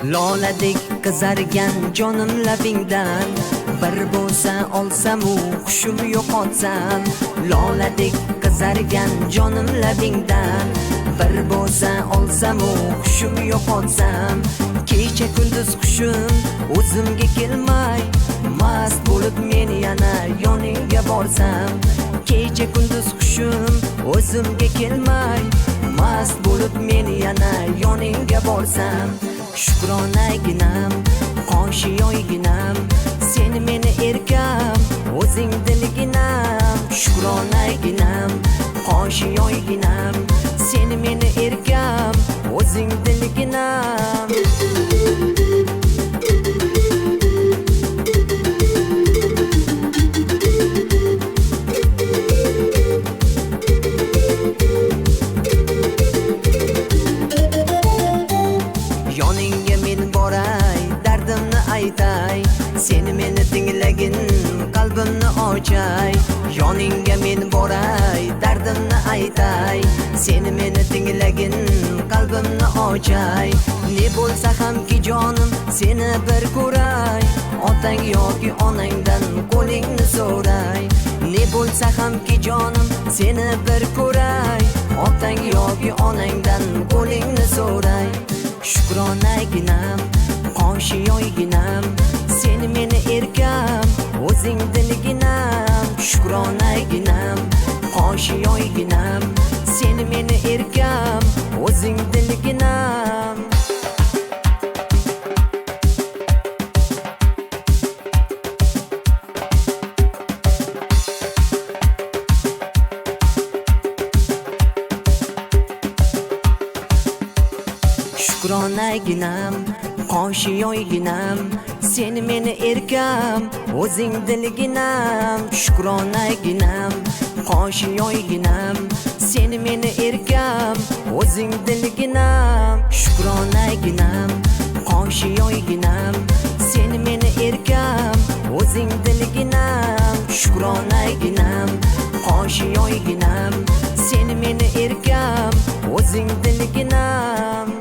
Loladek qizargan jonim labingdan, bir bo'lsa olsam u hushim yo'qotsam. Loladek qizargan jonim labingdan, bir bo'lsa olsam u hushim yo'qotsam. Kecha kunduz hushim o'zimga kelmay, mast bo'lib men yana yoningga borsam. Kecha kunduz hushim o'zimga kelmay, mast bo'lib men yana yoningga borsam. Shukronaginam, qoshi yoyginam, sen meni erkam, o'zing dilginam. Shukronaginam, qoshi yoyginam, sen meni erkam, o'zing dilginam. Yoningga men boray, dardimni aytay, sen meni tinglagin, qalbimni ochay. Yoningga men boray, dardimni aytay, sen meni tinglagin, qalbimni ochay. Ne bo'lsa hamki jonim, seni bir ko'ray, otang yoki onangdan qo'lingni so'ray. Ne bo'lsa hamki jonim, seni bir ko'ray, otang yoki onangdan qo'lingni so'ray. Shukronaginam, qoshi yoyginam, sen meni erkam, o'zing dilginam. Shukronaginam, qoshi yoyginam, sen meni erkam, o'zing dilginam. Shukronaginam, qoshi yoyginam, sen meni erkam, o'zing dilginam. Shukronaginam, qoshi yoyginam, sen meni erkam, o'zing dilginam. Shukronaginam, qoshi yoyginam, sen meni erkam, o'zing dilginam. Shukronaginam, qoshi yoyginam, sen meni erkam, o'zing dilginam.